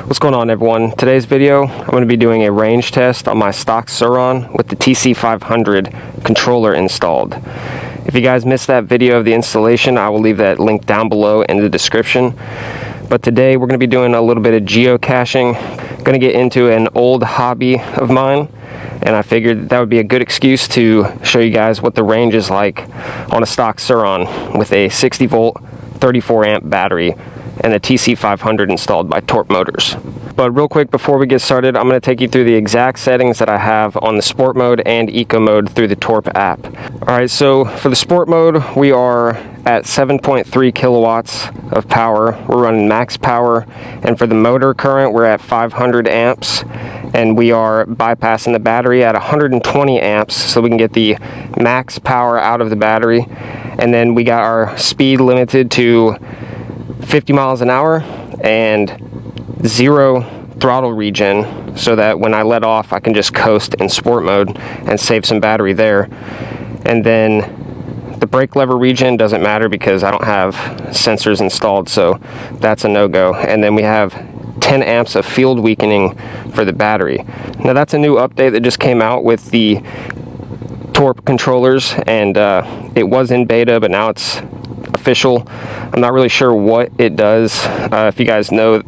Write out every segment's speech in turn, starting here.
What's going on, everyone? Today's video, I'm going to be doing a range test on my stock Surron with the TC500 controller installed. If you guys missed that video of the installation, I will leave that link down below in the description. But today we're going to be doing a little bit of geocaching. Going to get into an old hobby of mine, and I figured that would be a good excuse to show you guys what the range is like on a stock Surron with a 60 volt 34 amp battery and a TC500 installed by Torp Motors. But real quick before we get started, I'm going to take you through the exact settings that I have on the sport mode and eco mode through the Torp app. Alright, so for the sport mode, we are at 7.3 kilowatts of power. We're running max power, and for the motor current, we're at 500 amps, and we are bypassing the battery at 120 amps so we can get the max power out of the battery. And then we got our speed limited to 50 miles an hour and 0 throttle regen, so that when I let off I can just coast in sport mode and save some battery there. And then the brake lever regen doesn't matter because I don't have sensors installed, so that's a no-go. And then we have 10 amps of field weakening for the battery. Now that's a new update that just came out with the Torp controllers, and it was in beta, but now it's official. I'm not really sure what it does. If you guys know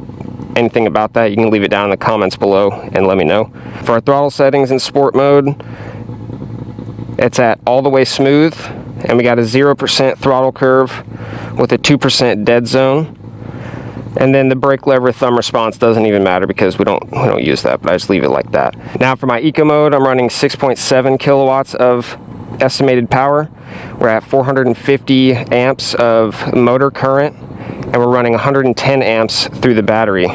anything about that, you can leave it down in the comments below and let me know. For our throttle settings in sport mode, it's at all the way smooth, and we got a 0% throttle curve with a 2% dead zone. And then the brake lever thumb response doesn't even matter because we don't use that, but I just leave it like that. Now for my eco mode, I'm running 6.7 kilowatts of estimated power. We're at 450 amps of motor current, and we're running 110 amps through the battery.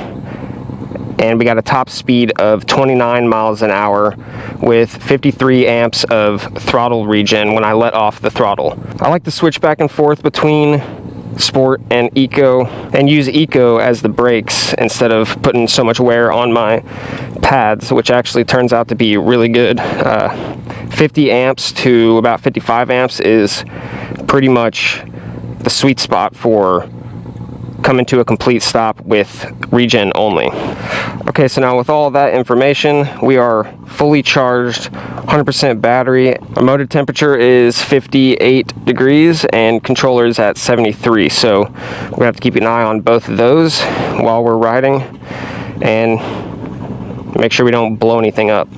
And we got a top speed of 29 miles an hour with 53 amps of throttle regen when I let off the throttle. I like to switch back and forth between sport and eco, and use eco as the brakes instead of putting so much wear on my pads, which actually turns out to be really good. 50 amps to about 55 amps is pretty much the sweet spot for coming to a complete stop with regen only. Okay, so now with all of that information, we are fully charged, 100% battery. Our motor temperature is 58 degrees and controller is at 73, so we're gonna have to keep an eye on both of those while we're riding and make sure we don't blow anything up.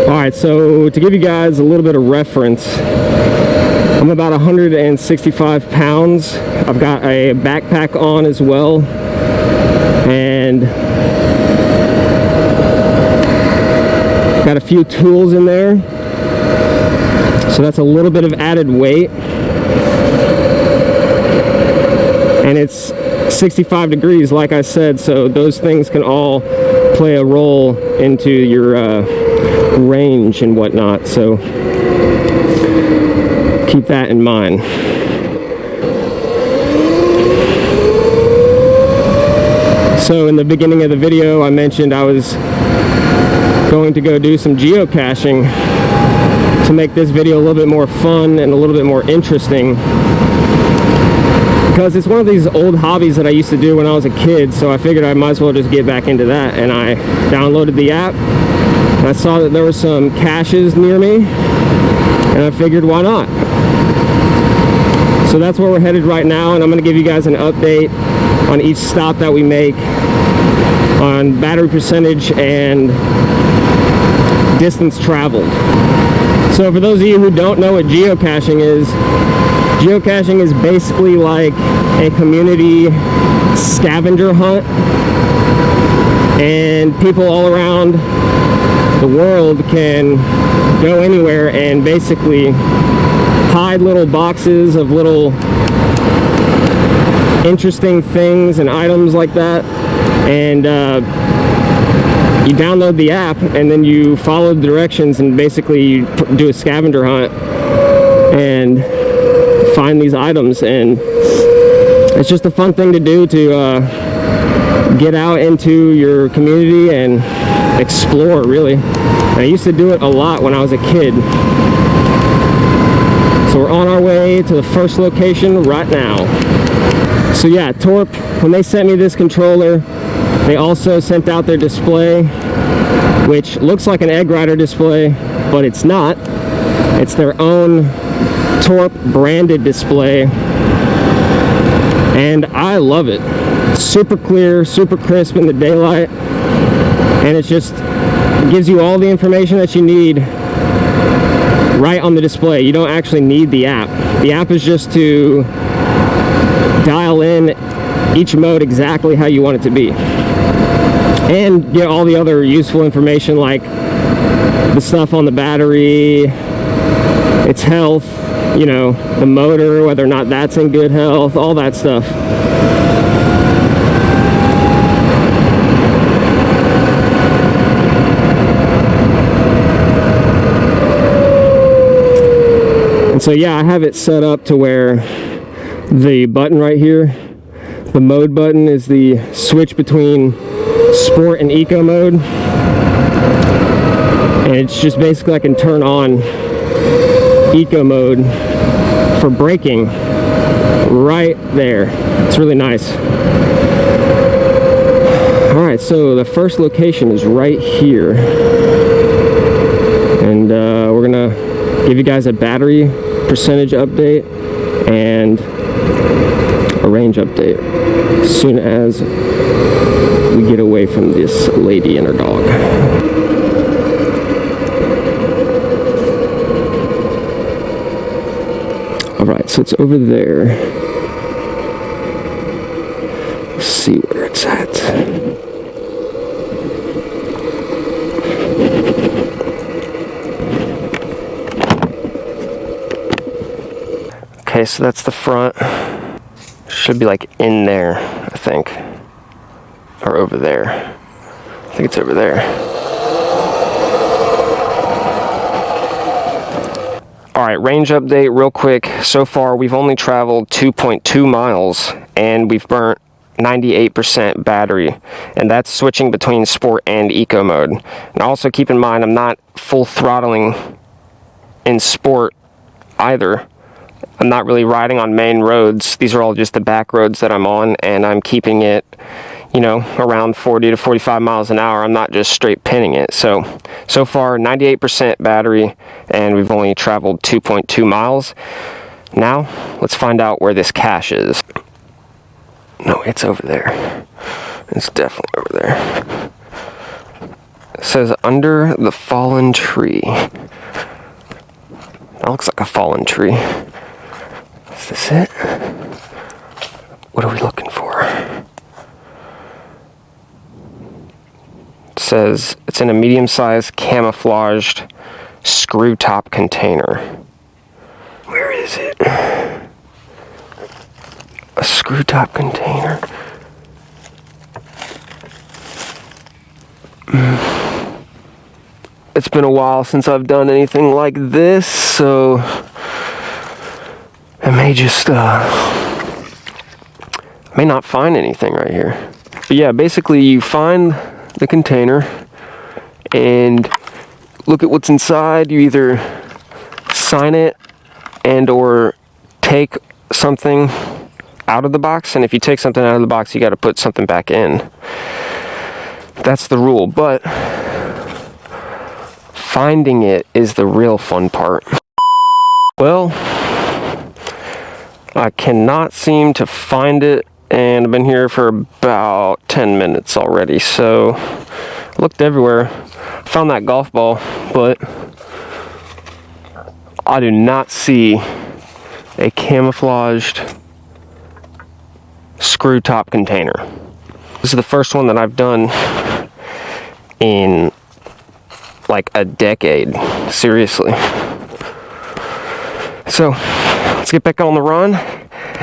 Alright, so to give you guys a little bit of reference, I'm about 165 pounds. I've got a backpack on as well, and got a few tools in there, so that's a little bit of added weight. And it's 65 degrees, like I said, so those things can all play a role into your range and whatnot, so keep that in mind. So in the beginning of the video, I mentioned I was going to go do some geocaching to make this video a little bit more fun and a little bit more interesting, because it's one of these old hobbies that I used to do when I was a kid, so I figured I might as well just get back into that. And I downloaded the app, and I saw that there were some caches near me, and I figured, why not? So that's where we're headed right now, and I'm going to give you guys an update on each stop that we make on battery percentage and distance traveled. So for those of you who don't know what geocaching is basically like a community scavenger hunt, and people all around the world can go anywhere and basically hide little boxes of little interesting things and items like that, and you download the app and then you follow the directions, and basically you do a scavenger hunt and find these items. And it's just a fun thing to do, to get out into your community and explore, really. And I used to do it a lot when I was a kid. So we're on our way to the first location right now. So yeah, Torp when they sent me this controller, they also sent out their display, which looks like an Egg Rider display, but it's not. It's their own Torp branded display, and I love it. It's super clear, super crisp in the daylight, and it just gives you all the information that you need right on the display. You don't actually need the app. The app is just to dial in each mode exactly how you want it to be, and get all the other useful information like the stuff on the battery, its health, you know, the motor, whether or not that's in good health, all that stuff. And so yeah, I have it set up to where the button right here, the mode button, is the switch between sport and eco mode, and it's just basically I can turn on eco mode for braking right there. It's really nice. Alright, so the first location is right here, and we're gonna give you guys a battery percentage update and a range update as soon as we get away from this lady and her dog. Alright, so it's over there. Let's see where it's at. Okay, so that's the front. Should be like in there, I think. Or over there. I think it's over there. Alright, range update real quick. So far we've only traveled 2.2 miles and we've burnt 98% battery, and that's switching between sport and eco mode. And also keep in mind, I'm not full throttling in sport either. I'm not really riding on main roads. These are all just the back roads that I'm on, and I'm keeping it, you know, around 40 to 45 miles an hour. I'm not just straight pinning it. So far 98% battery, and we've only traveled 2.2 miles. Now let's find out where this cache is. No, it's over there. It's definitely over there. It says under the fallen tree. That looks like a fallen tree. Is this it? What are we looking for? It says it's in a medium-sized camouflaged screw top container. Where is it? A screw top container. It's been a while since I've done anything like this, so I may just may not find anything right here. But yeah, basically you find the container and look at what's inside. You either sign it and or take something out of the box, and if you take something out of the box, you got to put something back in. That's the rule, but finding it is the real fun part. Well, I cannot seem to find it, and I've been here for about 10 minutes already, so I looked everywhere. Found that golf ball, but I do not see a camouflaged screw top container. This is the first one that I've done in like a decade, seriously. So let's get back on the run,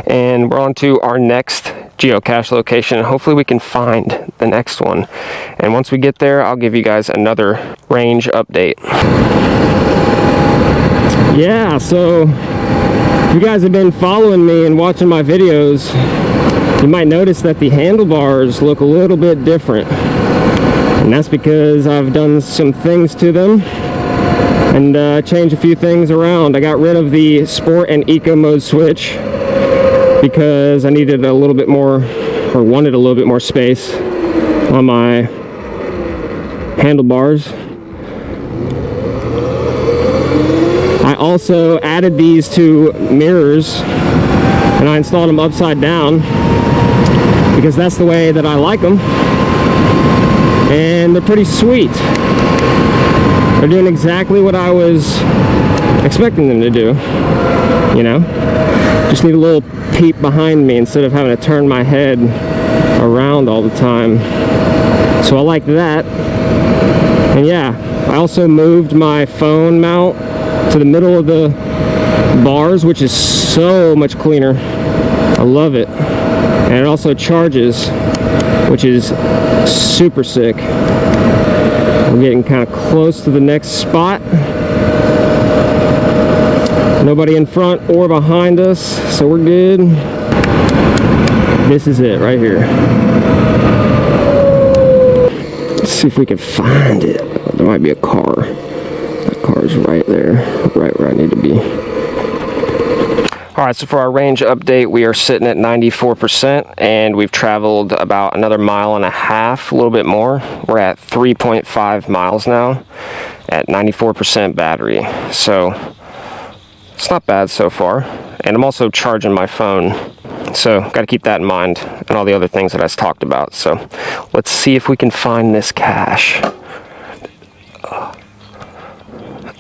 and we're on to our next geocache location. Hopefully we can find the next one, and once we get there, I'll give you guys another range update. Yeah, so if you guys have been following me and watching my videos, you might notice that the handlebars look a little bit different, and that's because I've done some things to them and changed a few things around. I got rid of the sport and eco mode switch because I needed a little bit more or wanted a little bit more space on my handlebars. I also added these two mirrors and I installed them upside down because that's the way that I like them, and they're pretty sweet. They're doing exactly what I was expecting them to do, you know? Just need a little peep behind me instead of having to turn my head around all the time. So I like that. And yeah, I also moved my phone mount to the middle of the bars, which is so much cleaner. I love it. And it also charges, which is super sick. We're getting kind of close to the next spot. Nobody in front or behind us, so we're good. This is it right here. Let's see if we can find it. There might be a car. That car's right there, right where I need to be. All right, so for our range update, we are sitting at 94%, and we've traveled about another 1.5 miles, a little bit more. We're at 3.5 miles now at 94% battery. So it's not bad so far. And I'm also charging my phone, so got to keep that in mind and all the other things that I talked about. So let's see if we can find this cache.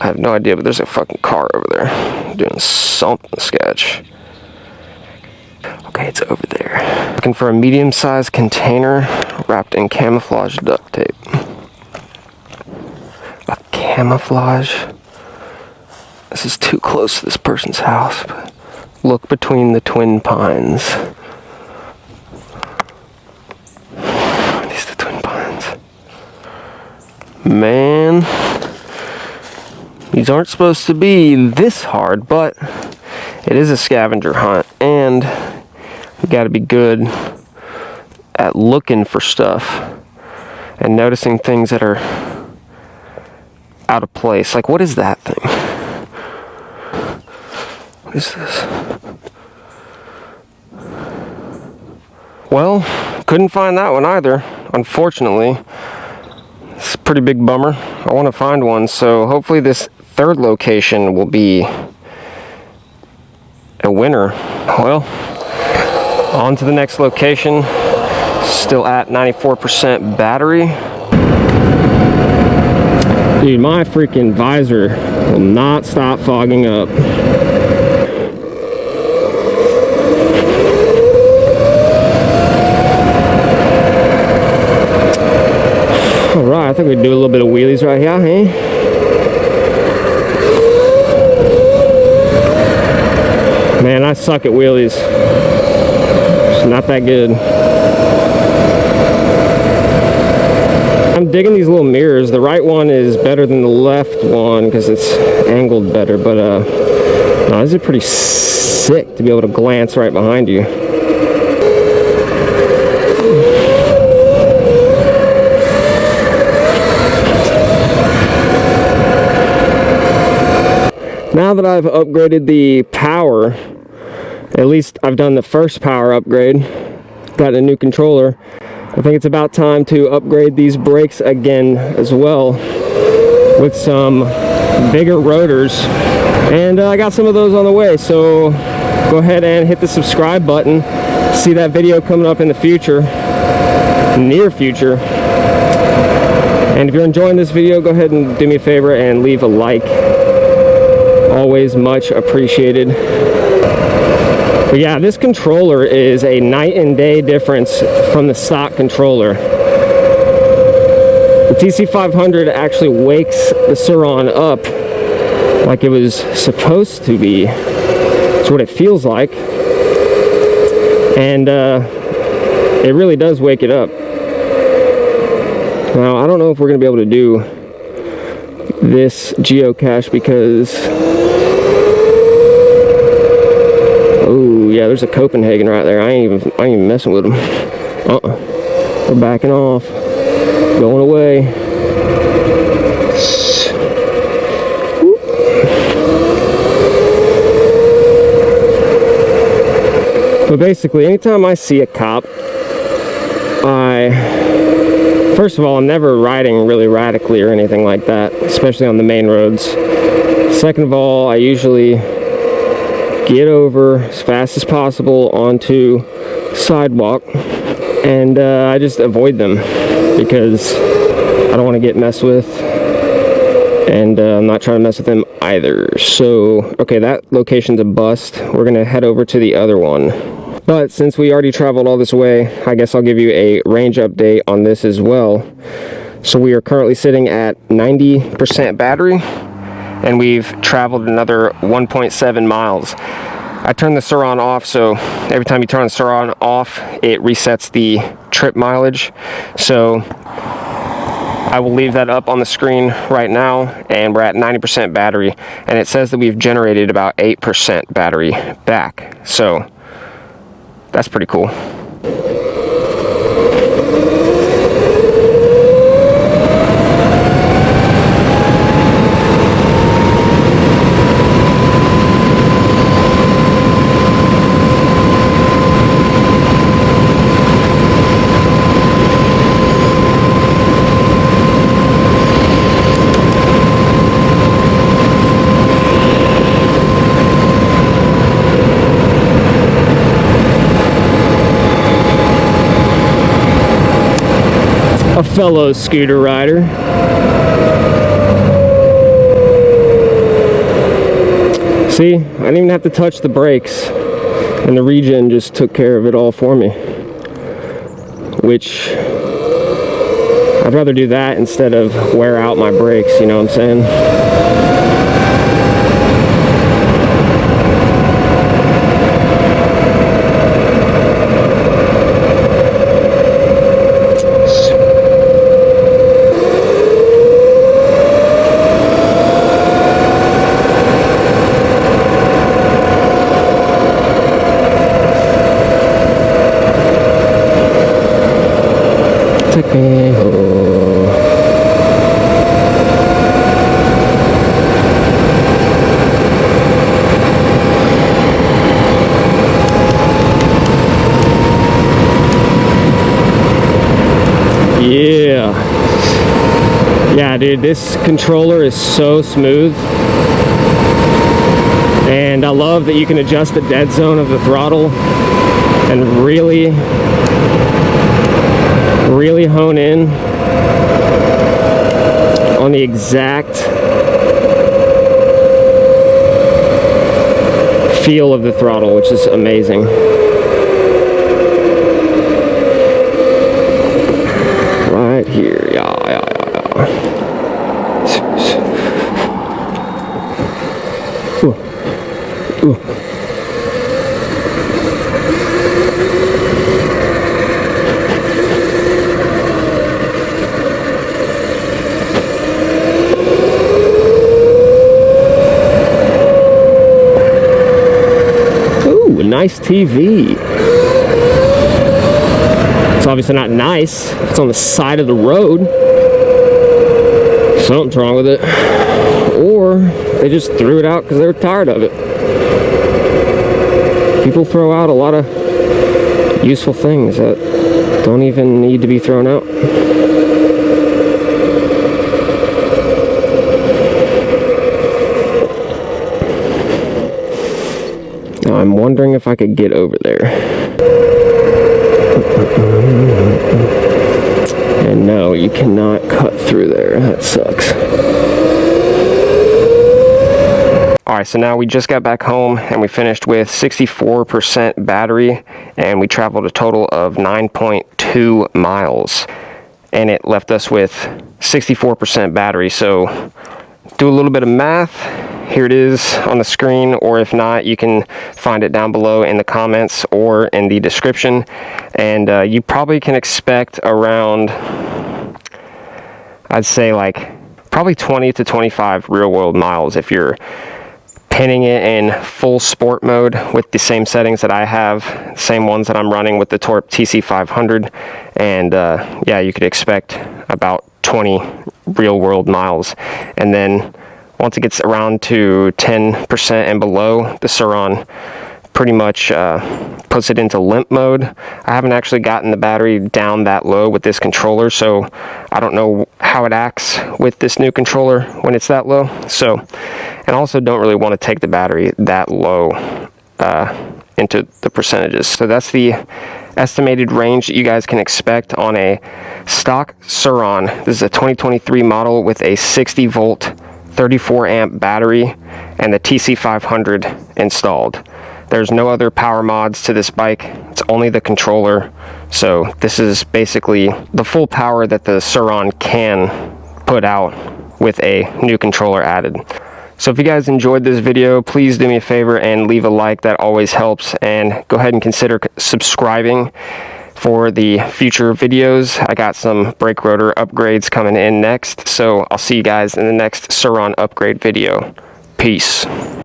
I have no idea, but there's a fucking car over there doing something sketch. Okay, it's over there. Looking for a medium-sized container wrapped in camouflage duct tape. A camouflage? This is too close to this person's house, but look between the twin pines. These are the twin pines. Man. These aren't supposed to be this hard, but it is a scavenger hunt, and you got to be good at looking for stuff and noticing things that are out of place. Like, what is that thing? What is this? Well, couldn't find that one either, unfortunately. It's a pretty big bummer. I want to find one, so hopefully this third location will be a winner. Well, on to the next location. Still at 94% battery. Dude, my freaking visor will not stop fogging up. Alright, I think we can do a little bit of wheelies right here, hey? Man, I suck at wheelies. It's not that good. I'm digging these little mirrors. The right one is better than the left one because it's angled better, but no, this is pretty sick to be able to glance right behind you. Now that I've upgraded the power, at least I've done the first power upgrade, got a new controller, I think it's about time to upgrade these brakes again as well with some bigger rotors, and I got some of those on the way, so go ahead and hit the subscribe button. See that video coming up in the future, near future. And if you're enjoying this video, go ahead and do me a favor and leave a like. Always much appreciated. But yeah, this controller is a night and day difference from the stock controller. The TC500 actually wakes the Surron up like it was supposed to be. It's what it feels like. And it really does wake it up. Now, I don't know if we're going to be able to do this geocache because... Oh yeah, there's a Copenhagen right there. I ain't even messing with them. We're backing off, going away. But basically, anytime I see a cop First of all, I'm never riding really radically or anything like that, especially on the main roads. Second of all, I usually get over as fast as possible onto the sidewalk, and I just avoid them because I don't want to get messed with, and I'm not trying to mess with them either. So, okay, that location's a bust. We're gonna head over to the other one. But since we already traveled all this way, I guess I'll give you a range update on this as well. So we are currently sitting at 90% battery, and we've traveled another 1.7 miles. I turned the Surron off, so every time you turn the Surron off, it resets the trip mileage. So I will leave that up on the screen right now, and we're at 90% battery, and it says that we've generated about 8% battery back. So that's pretty cool. A fellow scooter rider. See, I didn't even have to touch the brakes, and the regen just took care of it all for me. Which, I'd rather do that instead of wear out my brakes, you know what I'm saying? Take me home. Yeah, dude, this controller is so smooth. And I love that you can adjust the dead zone of the throttle and really hone in on the exact feel of the throttle, which is amazing. Right here, yeah. Ooh. A nice TV. It's obviously not nice. It's on the side of the road. Something's wrong with it. Or they just threw it out because they were tired of it. People throw out a lot of useful things that don't even need to be thrown out. I'm wondering if I could get over there. And no, you cannot cut through there. That sucks. Alright, so now we just got back home and we finished with 64% battery, and we traveled a total of 9.2 miles. And it left us with 64% battery. So do a little bit of math. Here it is on the screen, or if not, you can find it down below in the comments or in the description. And you probably can expect around, I'd say like probably 20 to 25 real world miles if you're pinning it in full sport mode with the same settings that I have, same ones that I'm running with the Torp TC500. And yeah, you could expect about 20 real world miles. And then once it gets around to 10% and below, the Surron pretty much puts it into limp mode. I haven't actually gotten the battery down that low with this controller, so I don't know how it acts with this new controller when it's that low. So, and also don't really want to take the battery that low into the percentages. So that's the estimated range that you guys can expect on a stock Surron. This is a 2023 model with a 60 volt 34 amp battery and the TC500 installed. There's no other power mods to this bike. It's only the controller. So this is basically the full power that the Surron can put out with a new controller added. So if you guys enjoyed this video, please do me a favor and leave a like. That always helps. And go ahead and consider subscribing for the future videos. I got some brake rotor upgrades coming in next. So I'll see you guys in the next Surron upgrade video. Peace.